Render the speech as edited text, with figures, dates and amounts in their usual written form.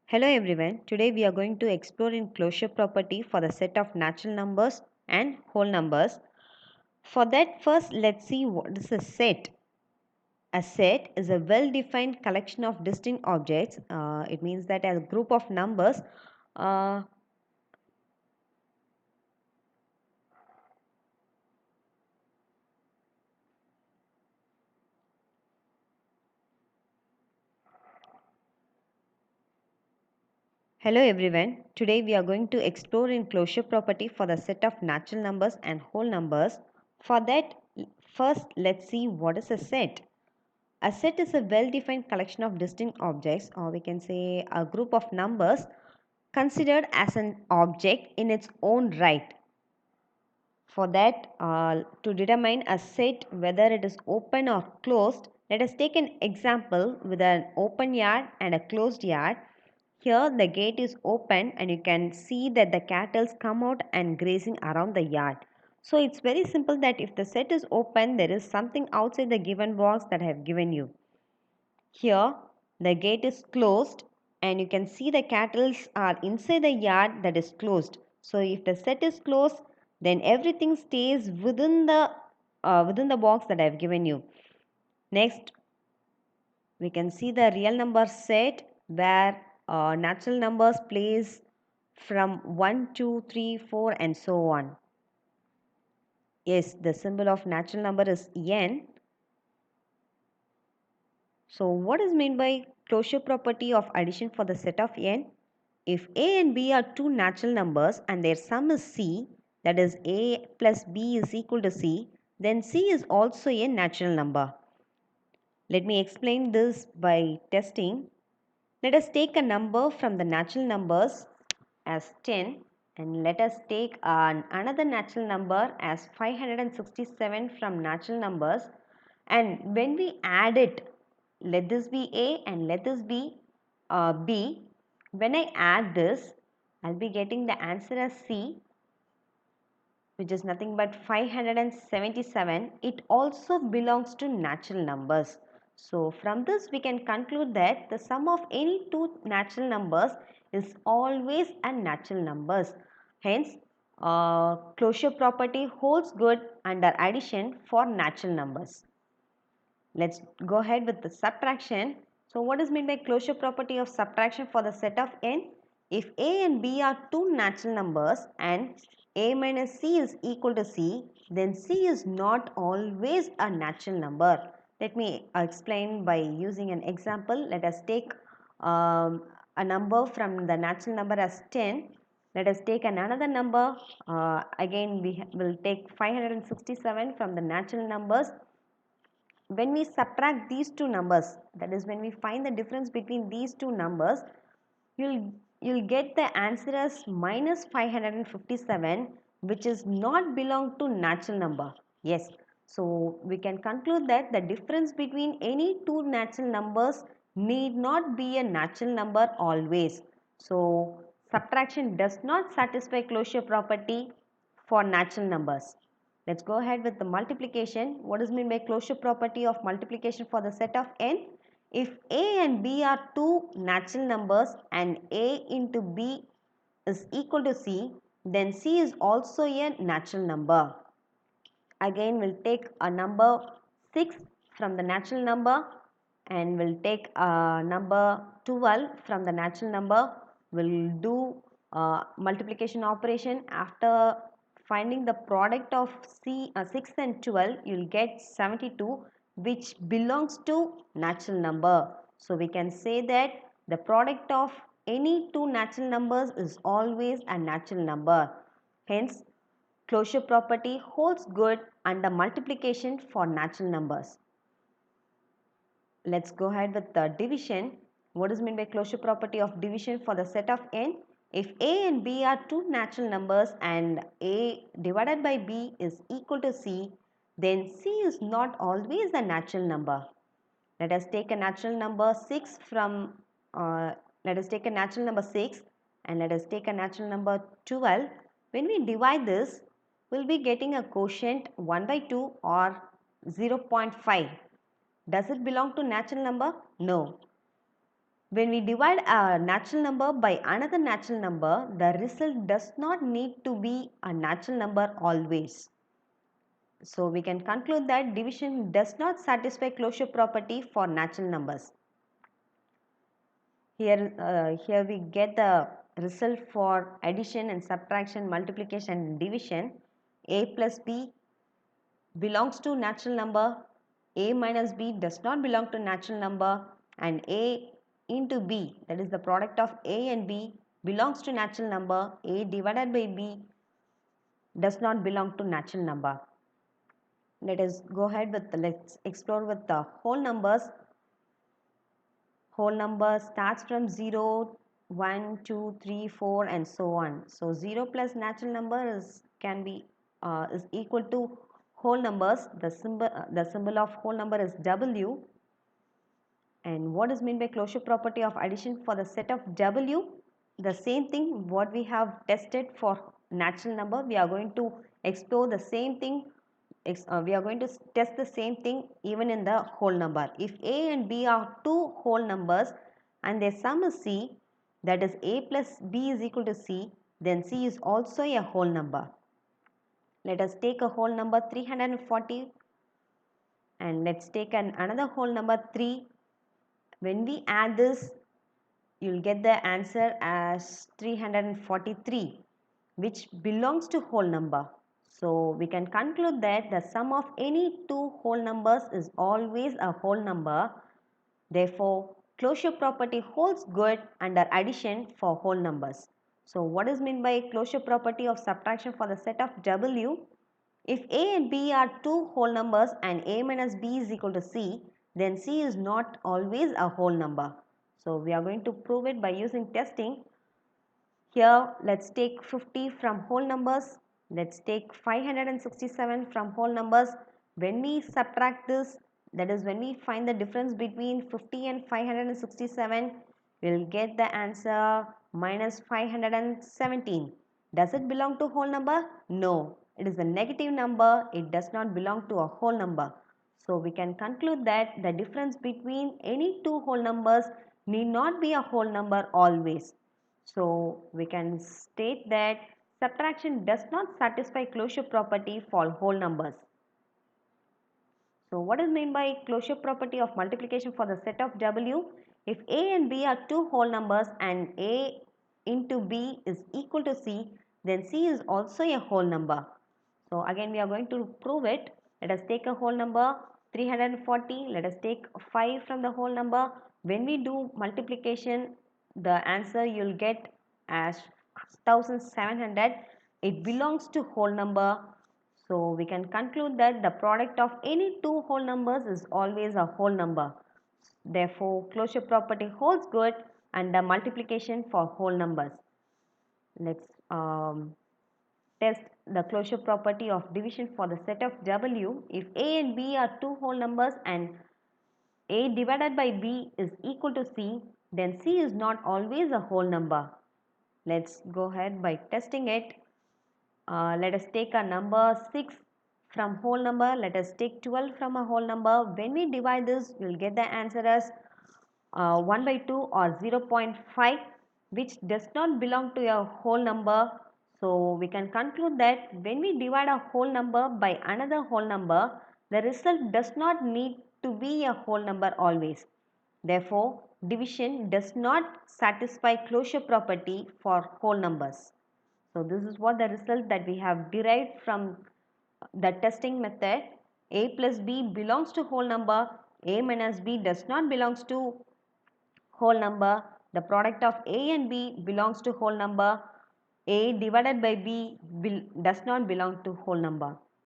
Hello everyone. Today we are going to explore in closure property for the set of natural numbers and whole numbers. For that, first let's see what is a set. A set is a well-defined collection of distinct objects. It means that a group of numbers uh, Hello everyone. Today we are going to explore in closure property for the set of natural numbers and whole numbers. For that, first let's see what is a set. A set is a well-defined collection of distinct objects, or we can say a group of numbers considered as an object in its own right. For that, to determine a set whether it is open or closed, let us take an example with an open yard and a closed yard. Here the gate is open and you can see that the cattle come out and grazing around the yard. So it's very simple that if the set is open, there is something outside the given box that I have given you. Here, the gate is closed and you can see the cattle are inside the yard that is closed. So if the set is closed, then everything stays within the box that I have given you. Next, we can see the real number set where natural numbers place from 1, 2, 3, 4 and so on. Yes, the symbol of natural number is n. So what is meant by closure property of addition for the set of n? If a and b are two natural numbers and their sum is c, that is a plus b is equal to c, then c is also a natural number. Let me explain this by testing. Let us take a number from the natural numbers as 10 and let us take another natural number as 567 from natural numbers, and when we add it, let this be a and let this be b. When I add this, I'll be getting the answer as c, which is nothing but 577. It also belongs to natural numbers. So from this we can conclude that the sum of any two natural numbers is always a natural numbers. Hence, closure property holds good under addition for natural numbers. Let's go ahead with the subtraction. So what is meant by closure property of subtraction for the set of n? If a and b are two natural numbers and a minus c is equal to c, then c is not always a natural number. Let me explain by using an example. Let us take a number from the natural number as 10. Let us take another number. Again, we will take 567 from the natural numbers. When we subtract these two numbers, that is when we find the difference between these two numbers, you'll get the answer as minus 557, which is not belong to natural number. Yes, so we can conclude that the difference between any two natural numbers need not be a natural number always. So subtraction does not satisfy closure property for natural numbers. Let's go ahead with the multiplication. What is meant by closure property of multiplication for the set of n? If a and b are two natural numbers and a into b is equal to c, then c is also a natural number. Again, we'll take a number 6 from the natural number and we'll take a number 12 from the natural number. We'll do multiplication operation. After finding the product of 6 and 12, you'll get 72, which belongs to natural number. So we can say that the product of any two natural numbers is always a natural number. Hence, closure property holds good under multiplication for natural numbers. Let's go ahead with the division. What is meant by closure property of division for the set of n? If a and b are two natural numbers and a divided by b is equal to c, then c is not always a natural number. Let us take a natural number 6 from let us take a natural number 6 and let us take a natural number 12. When we divide this, we'll be getting a quotient 1 by 2 or 0.5. Does it belong to natural number? No. When we divide a natural number by another natural number, the result does not need to be a natural number always. So we can conclude that division does not satisfy closure property for natural numbers. Here we get the result for addition and subtraction, multiplication and division. A plus b belongs to natural number, a minus b does not belong to natural number, and a into b, that is the product of a and b, belongs to natural number, a divided by b does not belong to natural number. Let us go ahead with let's explore with the whole numbers. Whole number starts from 0, 1, 2, 3, 4 and so on. So 0 plus natural number is equal to whole numbers. The symbol of whole number is W. And what is meant by closure property of addition for the set of W? The same thing what we have tested for natural number, we are going to explore the same thing. We are going to test the same thing even in the whole number. If a and b are two whole numbers and their sum is c, that is a plus b is equal to c, then c is also a whole number. Let us take a whole number 340 and let's take another whole number 3. When we add this, you'll get the answer as 343, which belongs to whole number. So we can conclude that the sum of any two whole numbers is always a whole number. Therefore, closure property holds good under addition for whole numbers. So what is meant by closure property of subtraction for the set of W? If a and b are two whole numbers and a minus b is equal to c, then c is not always a whole number. So we are going to prove it by using testing. Here let's take 50 from whole numbers. Let's take 567 from whole numbers. When we subtract this, that is when we find the difference between 50 and 567, we'll get the answer minus 517. Does it belong to whole number? No. It is a negative number. It does not belong to a whole number. So we can conclude that the difference between any two whole numbers need not be a whole number always. So we can state that subtraction does not satisfy closure property for whole numbers. So what is meant by closure property of multiplication for the set of W? If a and b are two whole numbers and a into b is equal to c, then c is also a whole number. So again we are going to prove it. Let us take a whole number 340. Let us take 5 from the whole number. When we do multiplication, the answer you'll get as 1700. It belongs to whole number. So we can conclude that the product of any two whole numbers is always a whole number. Therefore, closure property holds good under multiplication for whole numbers. Let's test the closure property of division for the set of W. If a and b are two whole numbers and a divided by b is equal to c, then c is not always a whole number. Let's go ahead by testing it. Let us take a number 6 from whole number. Let us take 12 from a whole number. When we divide this, we will get the answer as 1 by 2 or 0.5, which does not belong to a whole number. So we can conclude that when we divide a whole number by another whole number, the result does not need to be a whole number always. Therefore, division does not satisfy closure property for whole numbers. So this is what the result that we have derived from the testing method. A plus b belongs to whole number, a minus b does not belongs to whole number, the product of a and b belongs to whole number, a divided by b does not belong to whole number.